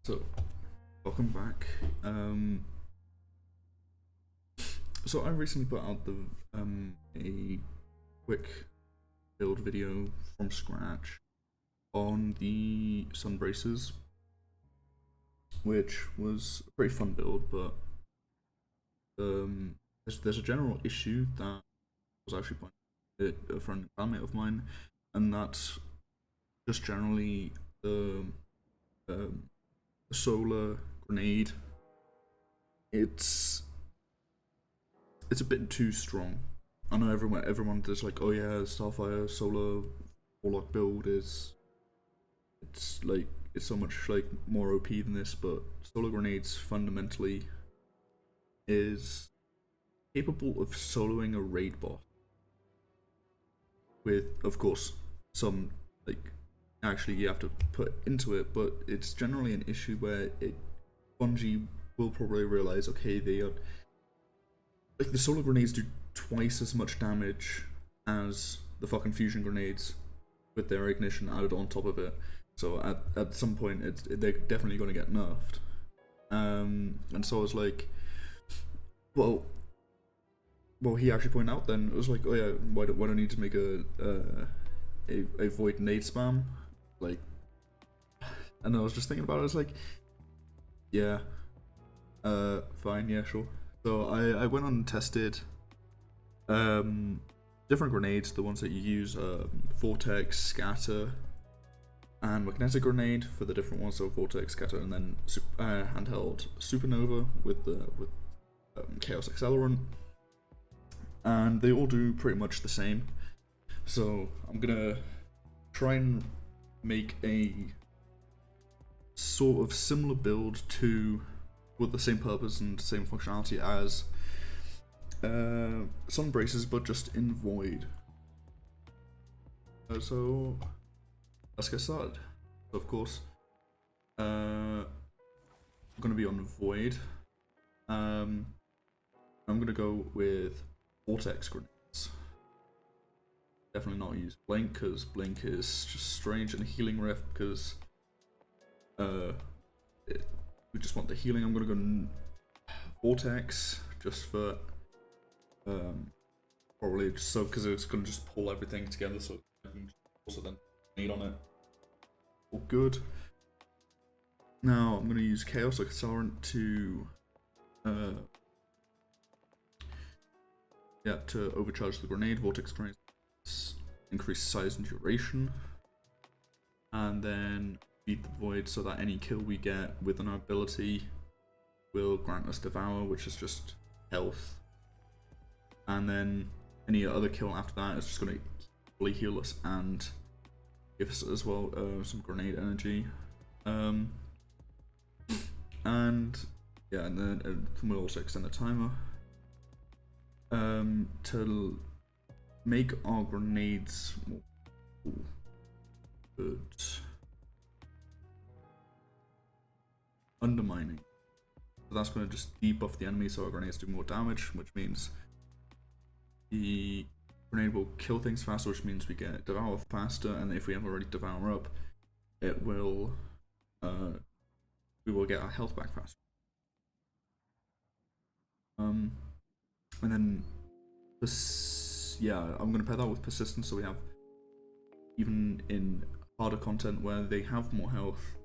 So, welcome back. So I recently put out a quick build video from scratch on the sun braces, which was a pretty fun build, but there's a general issue that was actually pointed at a friend and bandmate of mine, and that's just generally the solar grenade. It's a bit too strong. I know everyone does like, oh yeah, Starfire solar Warlock build it's so much like more OP than this, but solar grenades fundamentally is capable of soloing a raid boss with, of course, some like actually you have to put into it, but it's generally an issue where Bungie will probably realize, okay, they are like the solar grenades do twice as much damage as the fucking fusion grenades with their ignition added on top of it. So at some point, they're definitely going to get nerfed. And so I was like, well, he actually pointed out. Then it was like, oh yeah, why do I need to make a void nade spam? Like, and I was just thinking about it. I was like, yeah, fine, yeah, sure. So I went on and tested different grenades, the ones that you use, Vortex, Scatter, and Magnetic Grenade for the different ones, so Vortex, Scatter, and then handheld Supernova with Chaos Accelerant, and they all do pretty much the same. So I'm gonna try and make a sort of similar build to, with the same purpose and same functionality as sun braces, but just in void. So let's get started. So of course, I'm gonna be on void. I'm gonna go with Vortex grenades. Definitely not use Blink, because Blink is just strange, and Healing Rift because we just want the healing. I'm gonna go Vortex just for probably just so because it's gonna just pull everything together, so I can also then need on it. All good. Now I'm gonna use Chaos Accelerant to to overcharge the grenade. Vortex grenades increase size and duration, and then beat the void so that any kill we get with an ability will grant us Devour, which is just health, and then any other kill after that is just going to fully heal us and give us as well some grenade energy, and yeah, and then we'll also extend the timer to make our grenades more good. Undermining. So that's going to just debuff the enemy so our grenades do more damage, which means the grenade will kill things faster, which means we get Devour faster, and if we have already Devour up, it will we will get our health back faster. And then I'm going to pair that with Persistence, so we have, even in harder content where they have more health,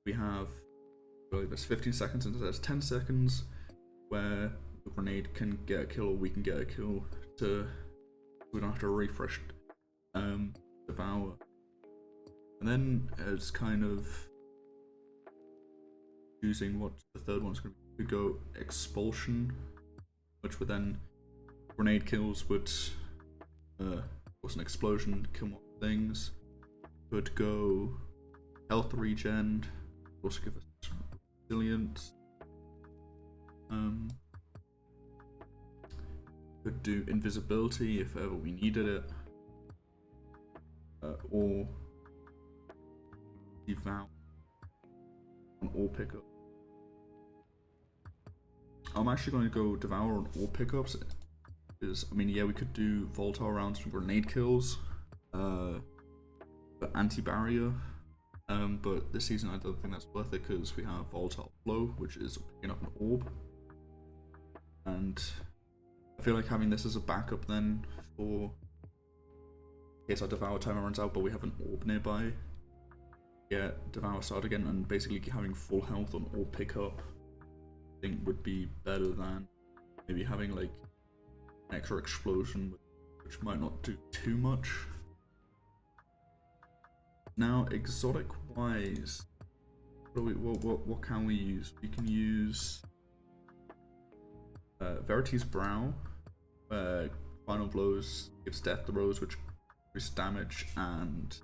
we have, I believe it's 15 seconds and there's 10 seconds where the grenade can get a kill or we can get a kill, we don't have to refresh Devour. And then it's kind of choosing what the third one's going to be. We go Expulsion, which would then, grenade kills would cause an explosion, kill more things. Could go health regen, also give us resilience. Could do invisibility if ever we needed it, or Devour on all pickup. I'm actually going to go Devour on all pickups, because I mean, yeah, we could do volatile rounds and grenade kills, but anti-barrier But this season I don't think that's worth it because we have Volatile Flow, which is picking up an orb. And I feel like having this as a backup then for in case our Devour timer runs out, but we have an orb nearby. Yeah, Devour start again, and basically having full health on orb pickup I think would be better than maybe having like an extra explosion, which might not do too much. Now, exotic wise, what can we use? We can use Verity's Brow, Final Blows gives death throws, which increase damage and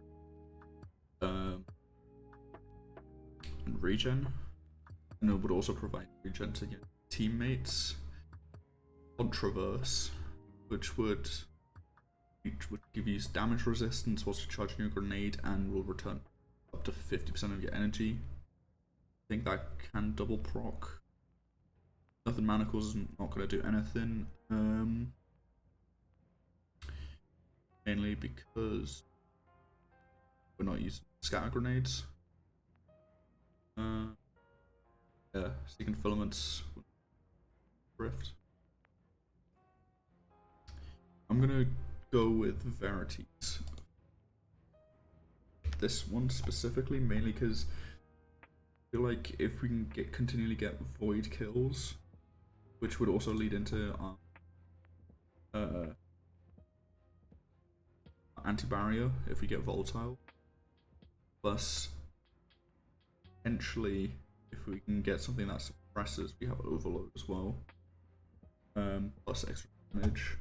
regen, and it would also provide regen to your teammates. Contraverse, which would give you damage resistance whilst charging your grenade and will return up to 50% of your energy. I think that can double proc. Nothing Manacles is not going to do anything. Mainly because we're not using scatter grenades. Yeah, Seeking Filaments, Rift. I'm gonna go with Verities. This one specifically, mainly because I feel like if we can continually get void kills, which would also lead into our anti-barrier if we get volatile, plus potentially if we can get something that suppresses, we have overload as well, plus extra damage.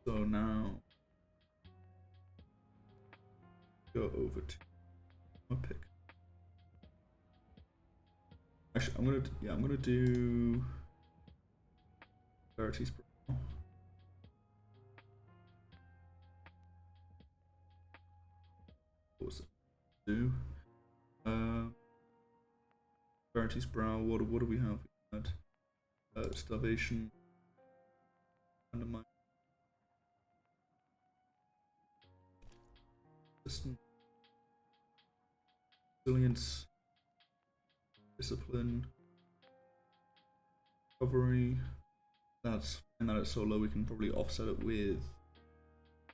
So now go over to my pick. Actually, I'm gonna do Verity's Brow. What was it? Do Verity's Brow. What do we have? We had Starvation, Randomized, Resilience, Discipline, Recovery. That's and that it's so low we can probably offset it with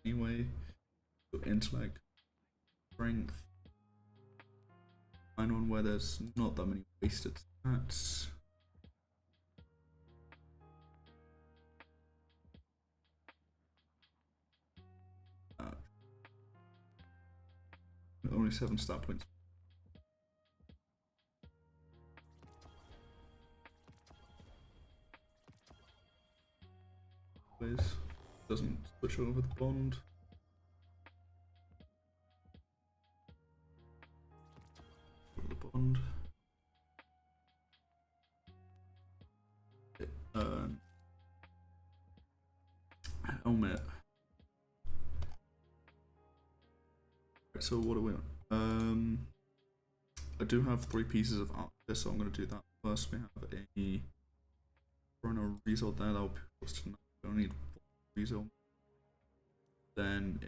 anyway. So Intellect, Strength. Find one where there's not that many wasted stats. Only 7 stat points. Please. Doesn't switch over the bond. The bond. Helmet. So what do we want? I do have 3 pieces of art here, so I'm going to do that first. We have a Chrono result there, that'll be close to 9. We don't need result. Then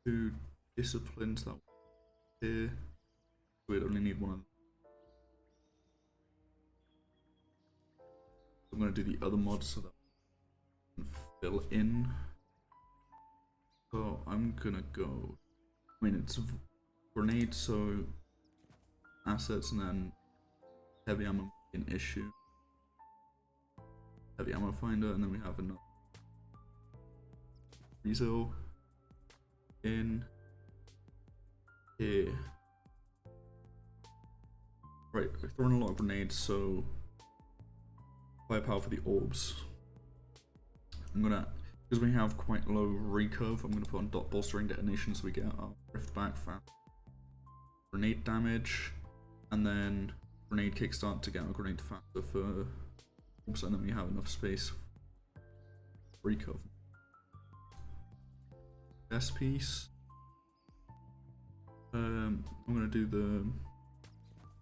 2 disciplines that here. We'd only need 1 of them. I'm going to do the other mods so that we can fill in. So I'm gonna go, I mean it's grenade, so assets and then heavy ammo an issue. Heavy ammo finder, and then we have another Rezo in here. Right, we're throwing a lot of grenades, so firepower for the orbs. I'm gonna, because we have quite low recurve, I'm going to put on dot bolstering detonation so we get our rift back fast. Grenade damage, and then grenade kickstart to get our grenade faster for orbs, and then we have enough space for recurve. S piece. I'm going to do the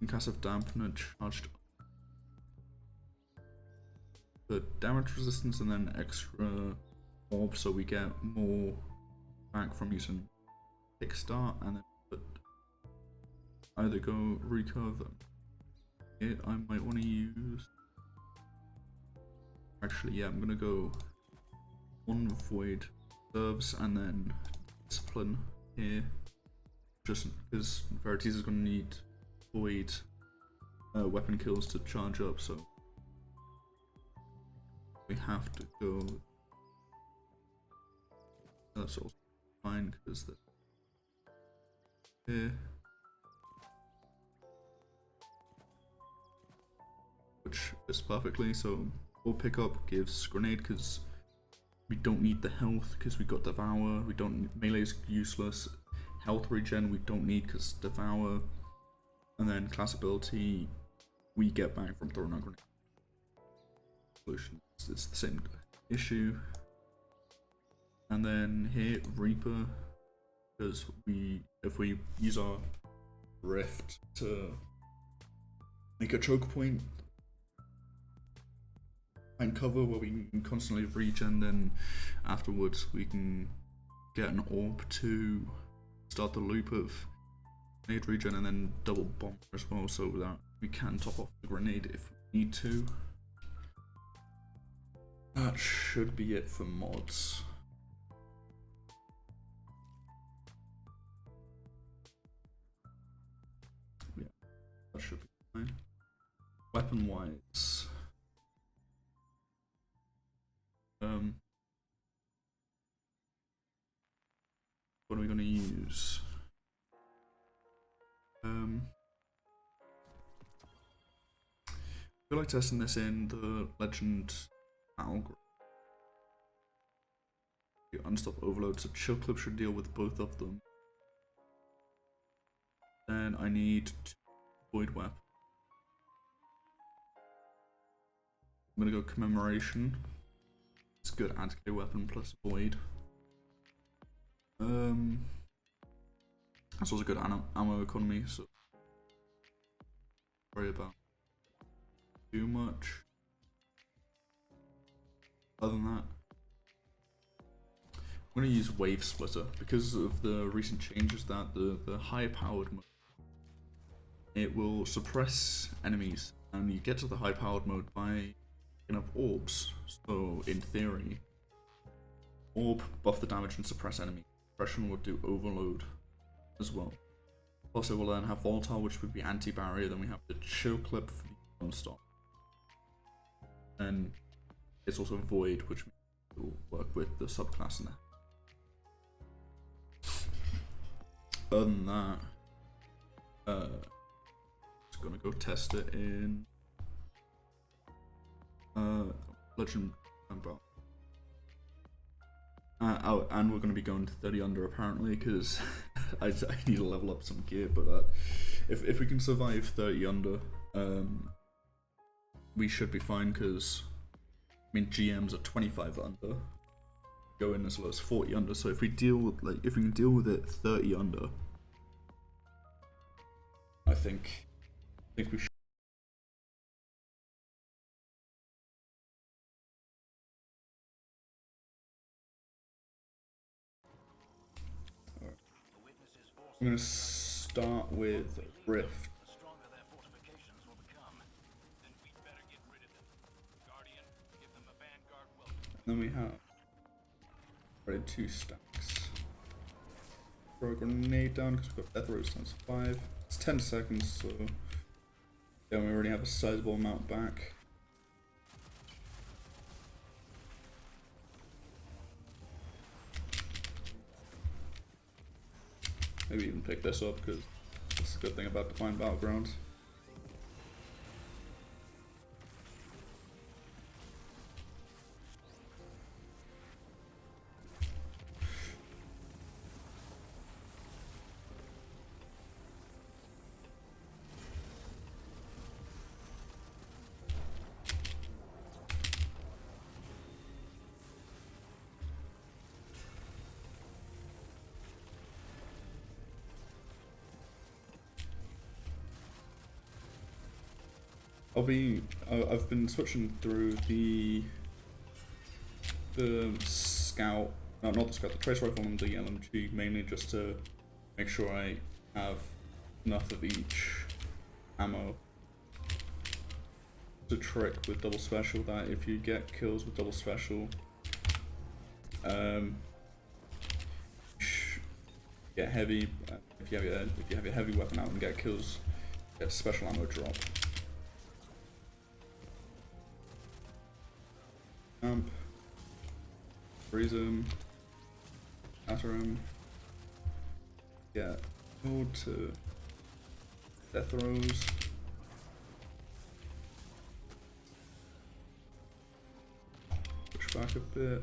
concussive dampener charged the damage resistance, and then extra orb so we get more back from using kickstart and then put either go recover. It I might want to use. Actually, yeah, I'm gonna go one void serves and then discipline here, just because Verities is gonna need void weapon kills to charge up, so we have to go. That's also fine because the here, which fits perfectly. So we'll pick up gives grenade because we don't need the health because we got devour. We don't melee is useless. Health regen we don't need because devour, and then class ability we get back from throwing our grenade. Solution. It's the same issue. And then here Reaper, because if we use our rift to make a choke point and cover where we can constantly regen, then afterwards we can get an orb to start the loop of grenade regen and then double bomb as well, so that we can top off the grenade if we need to. That should be it for mods. Yeah, that should be fine. Weapon wise, what are we going to use? I feel like testing this in the legend algorithm. Unstop overload, so chill clip should deal with both of them. Then I need void weapon. I'm gonna go commemoration. It's good anti-K weapon plus void. That's also good ammo economy, so don't worry about too much. Other than that, I'm going to use Wave Splitter because of the recent changes that the high powered mode, it will suppress enemies, and you get to the high powered mode by picking up orbs. So in theory, orb buff the damage and suppress enemy. Suppression would do overload as well. Plus it will then have volatile, which would be anti-barrier. Then we have the chill clip for the non-stop, and it's also void, which will work with the subclass in there. Other than that, just gonna go test it in Legend Belt. Oh, and we're gonna be going to 30 under apparently because I need to level up some gear. But if we can survive 30 under, we should be fine because I mean GMs are 25 under. Go in as low as 40 under. So if we deal with if we can deal with it 30 under, I think we should. Right. I'm gonna start with Rift. And then we have already 2 stacks. Throw a grenade down because we've got death resistance 5. It's 10 seconds, so yeah, we already have a sizable amount back. Maybe even pick this up because that's a good thing about Defined Battlegrounds. I've been switching through the scout No, not the scout, the trace rifle and the LMG, mainly just to make sure I have enough of each ammo. It's a trick with double special that if you get kills with double special, get heavy. If you have your heavy weapon out and get kills, get special ammo drop. Freeze him, shatter him, get hold to death throws. Push back a bit.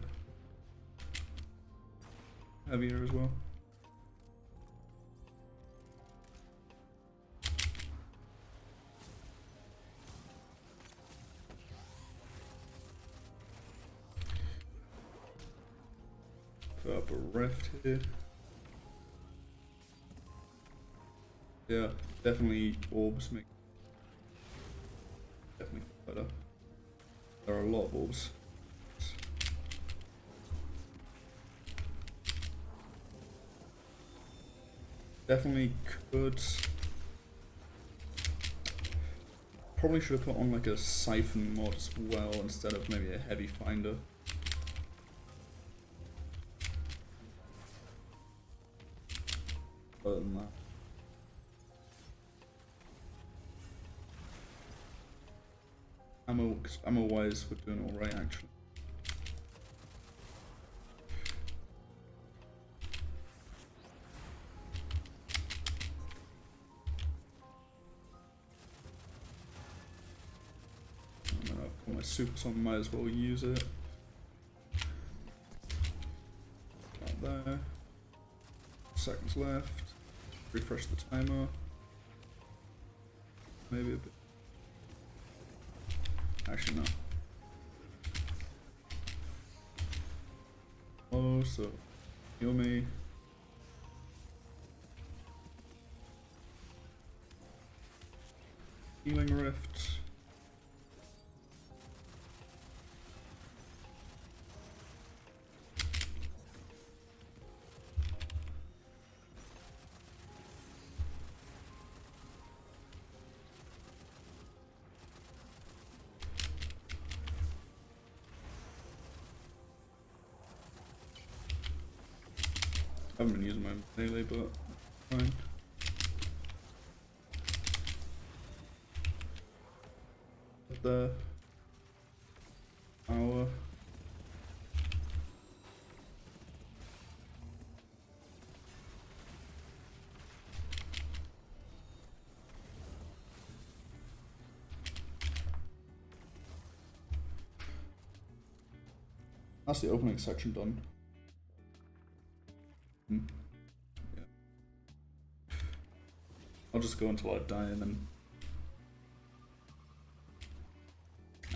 Heavier as well. Put up a rift here. Yeah, definitely orbs make definitely better. There are a lot of orbs. Definitely could. Probably should have put on like a siphon mod as well instead of maybe a heavy finder. Other than that, ammo wise, we're doing alright actually. I've got my super, so I might as well use it. Not there. Seconds left. Refresh the timer. Maybe a bit. Actually, no. Oh, so heal me. Healing rift. I haven't been using my melee, but fine. The hour. That's the opening section done. Yeah. I'll just go until I die and then.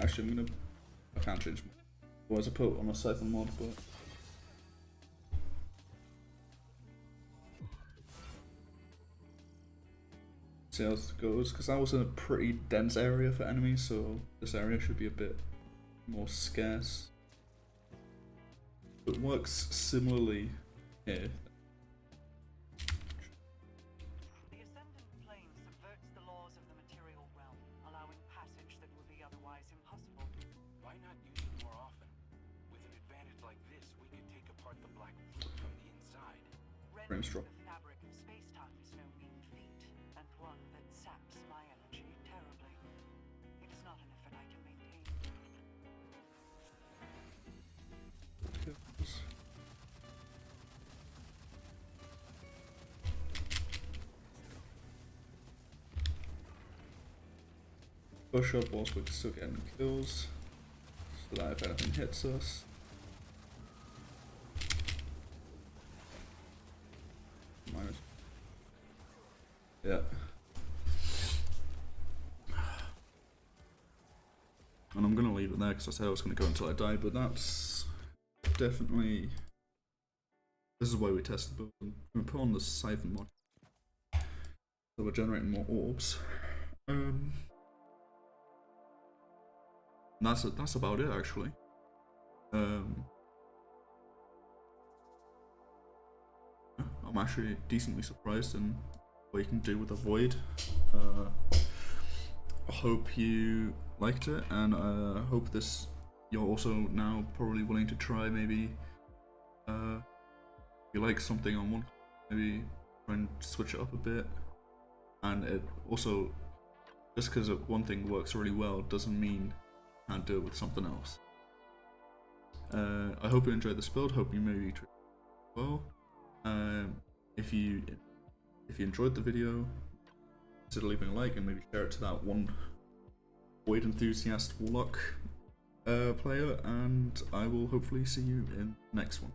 Actually, I can't change. Otherwise, I put on a siphon mod, but. See how it goes, because that was a pretty dense area for enemies, so this area should be a bit more scarce. It works similarly here. The ascendant plane subverts the laws of the material realm, allowing passage that would be otherwise impossible. Why not use it more often? With an advantage like this, we could take apart the black fruit from the inside. Rendering the fabric of space-time is no mean feat, and one that saps my energy terribly. It is not an effort I can maintain. Push up whilst we're still getting kills, so that if anything hits us. Minus. Yeah. And I'm gonna leave it there because I said I was gonna go until I die, but that's definitely. This is why we tested the build. I'm gonna put on the siphon mod, so we're generating more orbs. That's about it actually. I'm actually decently surprised in what you can do with a void. I hope you liked it, and I hope this you're also now probably willing to try. Maybe if you like something on one, maybe try and switch it up a bit. And it also, just because one thing works really well doesn't mean you can't do it with something else. I hope you enjoyed this build. Hope you maybe try it well. If you enjoyed the video, consider leaving a like and maybe share it to that one void enthusiast Warlock player, and I will hopefully see you in the next one.